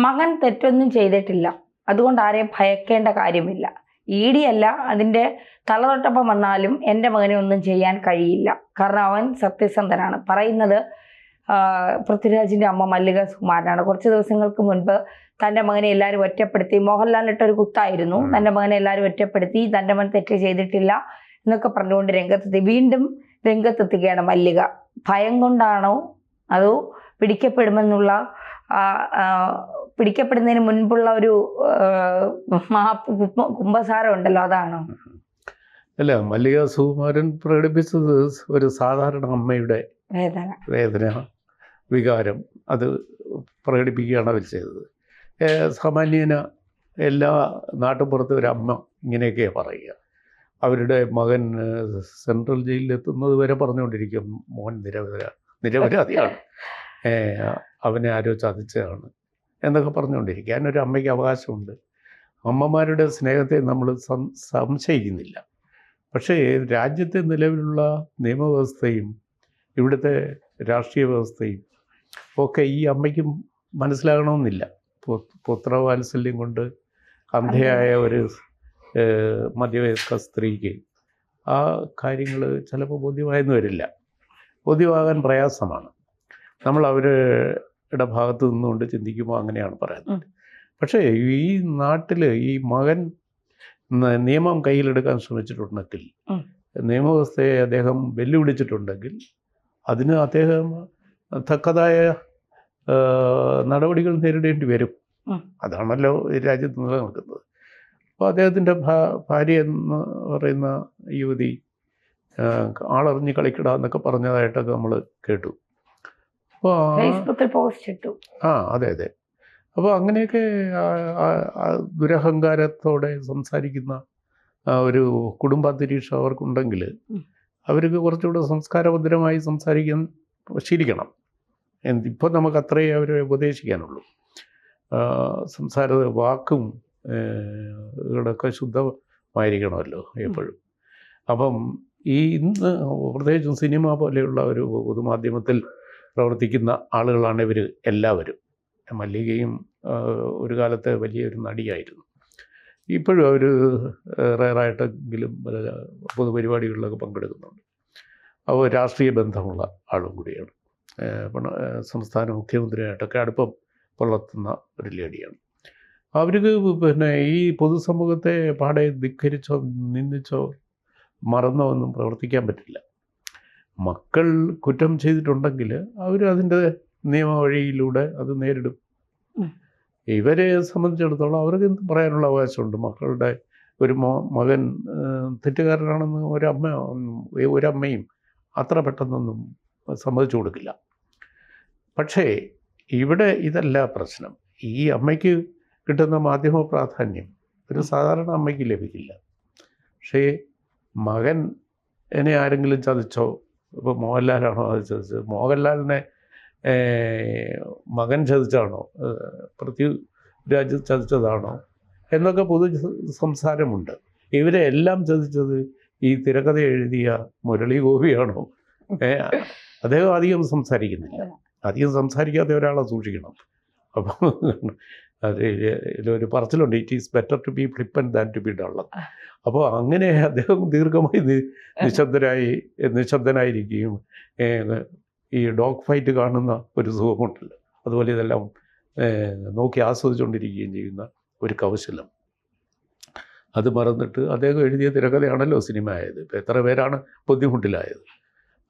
മകൻ തെറ്റൊന്നും ചെയ്തിട്ടില്ല, അതുകൊണ്ട് ആരെയും ഭയക്കേണ്ട കാര്യമില്ല. ED അല്ല, അതിൻ്റെ തലതൊട്ടപ്പം വന്നാലും എൻ്റെ മകനെ ഒന്നും ചെയ്യാൻ കഴിയില്ല, കാരണം അവൻ സത്യസന്ധനാണ്. പറയുന്നത് പൃഥ്വിരാജിൻ്റെ അമ്മ മല്ലിക സുകുമാരനാണ്. കുറച്ച് ദിവസങ്ങൾക്ക് മുൻപ് തൻ്റെ മകനെ എല്ലാവരും ഒറ്റപ്പെടുത്തി, മോഹൻലാലിട്ടൊരു കുത്തായിരുന്നു, തൻ്റെ മകനെ എല്ലാവരും ഒറ്റപ്പെടുത്തി, തൻ്റെ മകൻ തെറ്റ് ചെയ്തിട്ടില്ല എന്നൊക്കെ പറഞ്ഞുകൊണ്ട് രംഗത്തെത്തി. വീണ്ടും രംഗത്തെത്തുകയാണ് മല്ലിക. ഭയം കൊണ്ടാണോ അതോ പിടിക്കപ്പെടുമെന്നുള്ള പിടിക്കപ്പെടുന്നതിന് മുൻപുള്ള ഒരു കുംഭസാരം ഉണ്ടല്ലോ, അതാണോ? അല്ല, മല്ലിക സുകുമാരൻ പ്രകടിപ്പിച്ചത് ഒരു സാധാരണ അമ്മയുടെ വേദന, വികാരം, അത് പ്രകടിപ്പിക്കുകയാണ് അവർ ചെയ്തത്. സാമാന്യേന എല്ലാ നാട്ടുപുറത്ത് ഒരു അമ്മ ഇങ്ങനെയൊക്കെയാണ് പറയുക. അവരുടെ മകൻ സെൻട്രൽ ജയിലിലെത്തുന്നത് വരെ പറഞ്ഞുകൊണ്ടിരിക്കും, മോൻ നിരപരാധിയാണ്, അവനെ ആരോ ചതിച്ചതാണ് എന്നൊക്കെ പറഞ്ഞുകൊണ്ടിരിക്കുക. അതിനൊരു അമ്മയ്ക്ക് അവകാശമുണ്ട്. അമ്മമാരുടെ സ്നേഹത്തെ നമ്മൾ സംശയിക്കുന്നില്ല. പക്ഷേ രാജ്യത്തെ നിലവിലുള്ള നിയമവ്യവസ്ഥയും ഇവിടുത്തെ രാഷ്ട്രീയ വ്യവസ്ഥയും ഒക്കെ ഈ അമ്മയ്ക്കും മനസ്സിലാകണമെന്നില്ല. പുത്രവാത്സല്യം കൊണ്ട് അന്ധയായ ഒരു മധ്യവയസ്ക സ്ത്രീക്ക് ആ കാര്യങ്ങൾ ചിലപ്പോൾ ബോധ്യമായെന്ന് വരില്ല. ബോധ്യമാകാൻ പ്രയാസമാണ്. നമ്മൾ അവരുടെ ഭാഗത്ത് നിന്നുകൊണ്ട് ചിന്തിക്കുമ്പോൾ അങ്ങനെയാണ് പറയുന്നത്. പക്ഷേ ഈ നാട്ടിൽ ഈ മകൻ നിയമം കയ്യിലെടുക്കാൻ ശ്രമിച്ചിട്ടുണ്ടെങ്കിൽ, നിയമവ്യവസ്ഥയെ അദ്ദേഹം വെല്ലുവിളിച്ചിട്ടുണ്ടെങ്കിൽ അതിന് അദ്ദേഹം തക്കതായ നടപടികൾ നേരിടേണ്ടി വരും. അതാണല്ലോ ഈ രാജ്യത്ത് നിലനിൽക്കുന്നത്. അപ്പോൾ അദ്ദേഹത്തിൻ്റെ ഭാര്യ എന്ന് പറയുന്ന യുവതി ആളറിഞ്ഞ് കളിക്കട എന്നൊക്കെ പറഞ്ഞതായിട്ടൊക്കെ നമ്മൾ കേട്ടു. അപ്പോൾ അതെ അതെ. അപ്പോൾ അങ്ങനെയൊക്കെ ദുരഹങ്കാരത്തോടെ സംസാരിക്കുന്ന ഒരു കുടുംബാന്തരീക്ഷം അവർക്കുണ്ടെങ്കിൽ അവർക്ക് കുറച്ചുകൂടെ സംസ്കാരഭദ്രമായി സംസാരിക്കാൻ ശീലിക്കണം. ഇപ്പോൾ നമുക്ക് അത്രയേ അവരെ ഉപദേശിക്കാനുള്ളൂ. സംസാര വാക്കും ഇവിടെയൊക്കെ ശുദ്ധമായിരിക്കണമല്ലോ എപ്പോഴും. അപ്പം ഈ ഇന്ന് പ്രത്യേകിച്ചും സിനിമ പോലെയുള്ള ഒരു പൊതുമാധ്യമത്തിൽ പ്രവർത്തിക്കുന്ന ആളുകളാണ് ഇവർ എല്ലാവരും. മല്ലികയും ഒരു കാലത്ത് വലിയൊരു നടിയായിരുന്നു. ഇപ്പോഴും അവർ റയറായിട്ടെങ്കിലും പൊതുപരിപാടികളിലൊക്കെ പങ്കെടുക്കുന്നുണ്ട്. അവർ രാഷ്ട്രീയ ബന്ധമുള്ള ആളും കൂടിയാണ്. സംസ്ഥാന മുഖ്യമന്ത്രിയായിട്ടൊക്കെ അടുപ്പം പുലർത്തുന്ന ഒരു ലേഡിയാണ്. അവർക്ക് പിന്നെ ഈ പൊതുസമൂഹത്തെ പാടെ ധിക്കരിച്ചോ നിന്ദിച്ചോ മറന്നോ ഒന്നും പ്രവർത്തിക്കാൻ പറ്റില്ല. മക്കൾ കുറ്റം ചെയ്തിട്ടുണ്ടെങ്കിൽ അവർ അതിൻ്റെ നിയമ വഴിയിലൂടെ അത് നേരിടും. ഇവരെ സംബന്ധിച്ചിടത്തോളം അവർക്ക് എന്ത് പറയാനുള്ള അവകാശമുണ്ട്? മക്കളുടെ ഒരു മകൻ തെറ്റുകാരനാണെന്ന് ഒരമ്മയും അത്ര പെട്ടെന്നൊന്നും സമ്മതിച്ചു കൊടുക്കില്ല. പക്ഷേ ഇവിടെ ഇതല്ല പ്രശ്നം. ഈ അമ്മയ്ക്ക് കിട്ടുന്ന മാധ്യമ പ്രാധാന്യം ഒരു സാധാരണ അമ്മയ്ക്ക് ലഭിക്കില്ല. പക്ഷേ മകൻ എന്നെ ആരെങ്കിലും ചതിച്ചോ, ഇപ്പോൾ മോഹൻലാലാണോ അത് ചതിച്ചത്, മോഹൻലാലിനെ മകൻ ചതിച്ചാണോ, പൃഥ്വിരാജ് ചതിച്ചതാണോ എന്നൊക്കെ പൊതു സംസാരമുണ്ട്. ഇവരെ എല്ലാം ചതിച്ചത് ഈ തിരക്കഥ എഴുതിയ മുരളി ഗോപിയാണോ? അദ്ദേഹം അധികം സംസാരിക്കുന്നില്ല. അധികം സംസാരിക്കാതെ ഒരാളെ സൂക്ഷിക്കണം. അപ്പോൾ ഒരു പറച്ചിലുണ്ട്, it is better to be flippant than to be duller. അപ്പോൾ അങ്ങനെ അദ്ദേഹം ദീർഘമായി നിശബ്ദനായിരിക്കുകയും ഈ ഡോഗ് ഫൈറ്റ് കാണുന്ന ഒരു സുഖമുണ്ടല്ലോ, അതുപോലെ ഇതെല്ലാം നോക്കി ആസ്വദിച്ചുകൊണ്ടിരിക്കുകയും ചെയ്യുന്ന ഒരു കൗശലം. അത് മറന്നിട്ട് അദ്ദേഹം എഴുതിയ തിരക്കഥയാണല്ലോ സിനിമ ആയത്. ഇപ്പോൾ എത്ര പേരാണ് ബുദ്ധിമുട്ടിലായത്.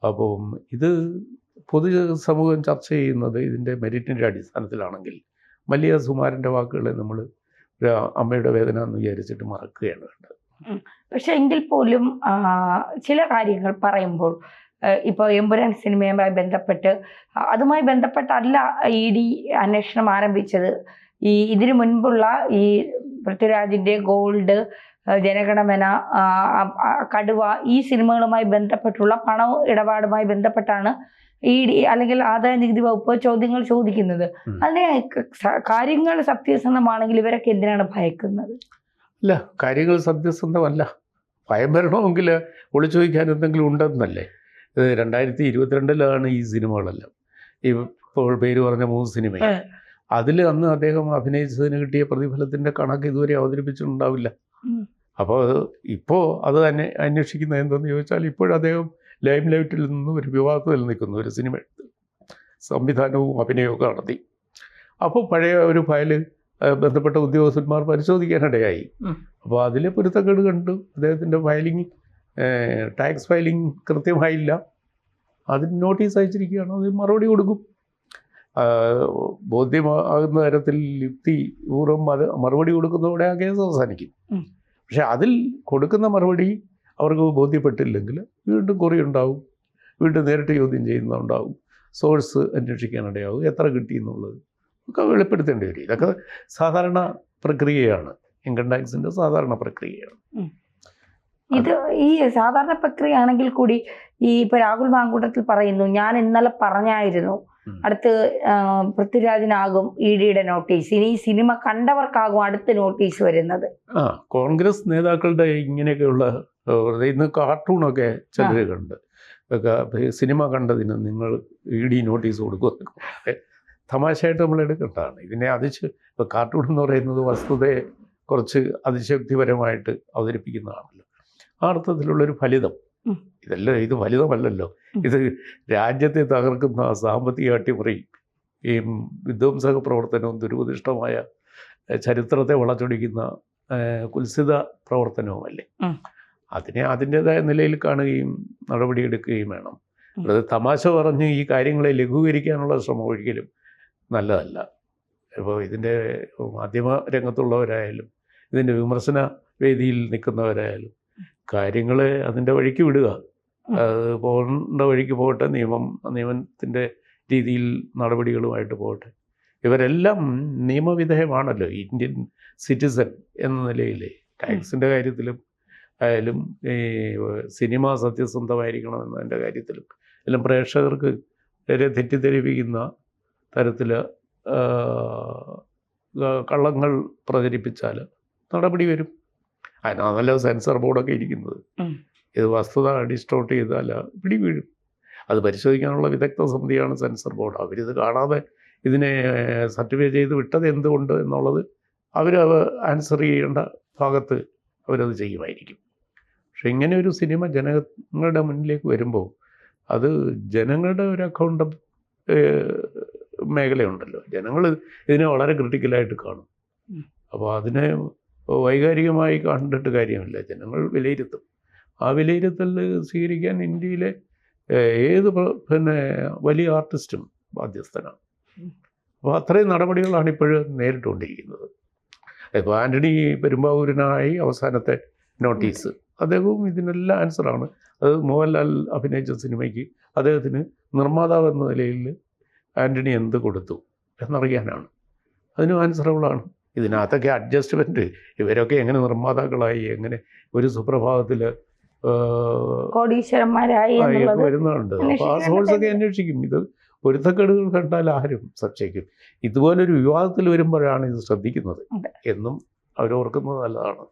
അപ്പം ഇത് പൊതുസമൂഹം ചർച്ച ചെയ്യുന്നത് ഇതിൻ്റെ മെറിറ്റിൻ്റെ അടിസ്ഥാനത്തിലാണെങ്കിൽ മല്ലിക സുകുമാരൻ്റെ വാക്കുകളെ നമ്മൾ ഒരു അമ്മയുടെ വേദന എന്ന് വിചാരിച്ചിട്ട് മറക്കുകയാണ് വേണ്ടത്. പക്ഷെ എങ്കിൽ പോലും ചില കാര്യങ്ങൾ പറയുമ്പോൾ, ഇപ്പോൾ എമ്പുരാൻ സിനിമയുമായി ബന്ധപ്പെട്ട് അതുമായി ബന്ധപ്പെട്ടല്ല ED അന്വേഷണം ആരംഭിച്ചത്. ഇതിനു മുൻപുള്ള ഈ പൃഥ്വിരാജിൻ്റെ ഗോൾഡ്, ജനഗണമന, കടുവ, ഈ സിനിമകളുമായി ബന്ധപ്പെട്ടുള്ള പണ ഇടപാടുമായി ബന്ധപ്പെട്ടാണ് ED അല്ലെങ്കിൽ ആദായ നികുതി വകുപ്പ് ചോദ്യങ്ങൾ ചോദിക്കുന്നത്. അതിനെ കാര്യങ്ങൾ സത്യസന്ധമാണെങ്കിൽ ഇവരൊക്കെ എന്തിനാണ് ഭയക്കുന്നത്? അല്ല, കാര്യങ്ങൾ സത്യസന്ധമല്ല. ഭയം വരണമെങ്കിൽ ഒളിച്ചു വയ്ക്കാൻ എന്തെങ്കിലും ഉണ്ടെന്നല്ലേ. 2022 ഈ സിനിമകളെല്ലാം ഇപ്പോൾ പേര് പറഞ്ഞ 3 സിനിമയാണ്. അതിൽ അന്ന് അദ്ദേഹം അഭിനയിച്ചതിന് കിട്ടിയ പ്രതിഫലത്തിൻ്റെ കണക്ക് ഇതുവരെ അവതരിപ്പിച്ചിട്ടുണ്ടാവില്ല. അപ്പോൾ ഇപ്പോൾ അത് തന്നെ അന്വേഷിക്കുന്നത് എന്തെന്ന് ചോദിച്ചാൽ ഇപ്പോഴദ്ദേഹം ലൈം ലൈറ്റിൽ നിന്ന് ഒരു വിവാദത്തിൽ നിൽക്കുന്നു. ഒരു സിനിമ എടുത്ത് സംവിധാനവും അഭിനയവും നടത്തി. അപ്പോൾ പഴയ ഒരു ഫയൽ ബന്ധപ്പെട്ട ഉദ്യോഗസ്ഥന്മാർ പരിശോധിക്കാനിടയായി. അപ്പോൾ അതിൽ പൊരുത്തക്കേട് കണ്ടു. അദ്ദേഹത്തിൻ്റെ ഫയലിംഗ്, ടാക്സ് ഫയലിംഗ് കൃത്യമായില്ല. അതിന് നോട്ടീസ് അയച്ചിരിക്കുകയാണ്. അതിന് മറുപടി കൊടുക്കും. ബോധ്യമാകുന്ന തരത്തിൽ യുക്തിപൂർവ്വം അത് മറുപടി കൊടുക്കുന്നതോടെ ആ കേസ് അവസാനിക്കും. പക്ഷെ അതിൽ കൊടുക്കുന്ന മറുപടി അവർക്ക് ബോധ്യപ്പെട്ടില്ലെങ്കിൽ വീണ്ടും കുറി ഉണ്ടാവും, വീണ്ടും നേരിട്ട് ചോദ്യം ചെയ്യുന്നുണ്ടാവും, സോഴ്സ് അന്വേഷിക്കാനിടയാവും, എത്ര കിട്ടി എന്നുള്ളത് ഒക്കെ വെളിപ്പെടുത്തേണ്ടി വരും. ഇതൊക്കെ സാധാരണ പ്രക്രിയയാണ്, ഇൻകം ടാക്സിൻ്റെ സാധാരണ പ്രക്രിയയാണ്. ഇത് ഈ സാധാരണ പ്രക്രിയ ആണെങ്കിൽ കൂടി ഈ ഇപ്പൊ രാഹുൽ മാങ്കൂട്ടത്തിൽ പറയുന്നു, ഞാൻ ഇന്നലെ പറഞ്ഞായിരുന്നു അടുത്ത് പൃഥ്വിരാജിനാകും ഇഡിയുടെ നോട്ടീസ്, ഇനി സിനിമ കണ്ടവർക്കാകും അടുത്ത നോട്ടീസ് വരുന്നത്. കോൺഗ്രസ് നേതാക്കളുടെ ഇങ്ങനെയൊക്കെയുള്ള ഇന്ന് കാർട്ടൂണൊക്കെ ചിലർ കണ്ട് സിനിമ കണ്ടതിന് നിങ്ങൾ ഇഡി നോട്ടീസ് കൊടുക്കുക, തമാശയായിട്ട് നമ്മൾ എടുക്കേണ്ടതാണ്. ഇതിനെ ഇപ്പോൾ കാർട്ടൂൺ എന്ന് പറയുന്നത് വസ്തുതയെ കുറച്ച് അതിശക്തിപരമായിട്ട് അവതരിപ്പിക്കുന്നതാണല്ലോ. ആ അർത്ഥത്തിലുള്ളൊരു ഫലിതം ഇത് ഫലിതമല്ലല്ലോ, ഇത് രാജ്യത്തെ തകർക്കുന്ന സാമ്പത്തിക അട്ടിമറി, ഈ വിധ്വംസക പ്രവർത്തനവും ദുരുപദിഷ്ടമായ ചരിത്രത്തെ വളച്ചൊടിക്കുന്ന കുൽസിത പ്രവർത്തനവുമല്ലേ. അതിനെ അതിൻ്റെതായ നിലയിൽ കാണുകയും നടപടിയെടുക്കുകയും വേണം. അത് തമാശ പറഞ്ഞ് ഈ കാര്യങ്ങളെ ലഘൂകരിക്കാനുള്ള ശ്രമം ഒരിക്കലും നല്ലതല്ല. ഇപ്പോൾ ഇതിൻ്റെ മാധ്യമ രംഗത്തുള്ളവരായാലും ഇതിൻ്റെ വിമർശന വേദിയിൽ നിൽക്കുന്നവരായാലും കാര്യങ്ങളെ അതിൻ്റെ വഴിക്ക് വിടുക. അത് പോകേണ്ട വഴിക്ക് പോകട്ടെ, നിയമത്തിൻ്റെ രീതിയിൽ നടപടികളുമായിട്ട് പോകട്ടെ. ഇവരെല്ലാം നിയമവിധേയമാണല്ലോ, ഇന്ത്യൻ സിറ്റിസൺ എന്ന നിലയിൽ. ടാക്സിൻ്റെ കാര്യത്തിലും ആയാലും ഈ സിനിമ സത്യസന്ധമായിരിക്കണം എന്നതിൻ്റെ കാര്യത്തിലും എല്ലാം പ്രേക്ഷകർക്ക് വരെ തെറ്റിദ്ധരിപ്പിക്കുന്ന തരത്തിൽ കള്ളങ്ങൾ പ്രചരിപ്പിച്ചാൽ നടപടി വരും. അതിനാണല്ലോ സെൻസർ ബോർഡൊക്കെ ഇരിക്കുന്നത്. ഇത് വസ്തുത ഡിസ്റ്റോർട്ട് ചെയ്താൽ പിടി വീഴും. അത് പരിശോധിക്കാനുള്ള വിദഗ്ധ സമിതിയാണ് സെൻസർ ബോർഡ്. അവരിത് കാണാതെ ഇതിനെ സർട്ടിഫൈ ചെയ്ത് വിട്ടത് എന്തുകൊണ്ട് എന്നുള്ളത് അവർ ആൻസർ ചെയ്യേണ്ട ഭാഗത്ത് അവരത് ചെയ്യുമായിരിക്കും. പക്ഷെ ഇങ്ങനെ ഒരു സിനിമ ജനങ്ങളുടെ മുന്നിലേക്ക് വരുമ്പോൾ അത് ജനങ്ങളുടെ ഒരു അക്കൗണ്ട് മേഖലയുണ്ടല്ലോ, ജനങ്ങൾ ഇതിനെ വളരെ ക്രിട്ടിക്കലായിട്ട് കാണും. അപ്പോൾ അതിനെ വൈകാരികമായി കണ്ടിട്ട് കാര്യമില്ല, ജനങ്ങൾ വിലയിരുത്തും. ആ വിലയിരുത്തൽ സ്വീകരിക്കാൻ ഇന്ത്യയിലെ ഏത് വലിയ ആർട്ടിസ്റ്റും ബാധ്യസ്ഥനാണ്. അപ്പോൾ അത്രയും നടപടികളാണ് ഇപ്പോഴും നേരിട്ടുകൊണ്ടിരിക്കുന്നത്. ഇപ്പോൾ ആൻ്റണി പെരുമ്പാവൂരിനായി അവസാനത്തെ നോട്ടീസ്, അദ്ദേഹവും ഇതിനെല്ലാം ആൻസറാണ്. അത് മോഹൻലാൽ അഭിനയിച്ച സിനിമയ്ക്ക് അദ്ദേഹത്തിന് നിർമ്മാതാവ് എന്ന നിലയിൽ ആൻ്റണി എന്ത് കൊടുത്തു എന്നറിയാനാണ്. അതിനും ആൻസറബിളാണ്. ഇതിനകത്തൊക്കെ അഡ്ജസ്റ്റ്മെൻറ്റ്, ഇവരൊക്കെ എങ്ങനെ നിർമ്മാതാക്കളായി, എങ്ങനെ ഒരു സുപ്രഭാതത്തിൽ കോടീശ്വരന്മാരായി വരുന്നുണ്ട്. അപ്പോൾ ആ സോഴ്സൊക്കെ അന്വേഷിക്കും. ഇത് പൊരുത്തക്കേടുകൾ കണ്ടാൽ ആരും സംശയിക്കും. ഇതുപോലൊരു വിവാദത്തിൽ വരുമ്പോഴാണ് ഇത് ശ്രദ്ധിക്കുന്നത് എന്നും അവരോർക്കുന്നത് നല്ലതാണ്.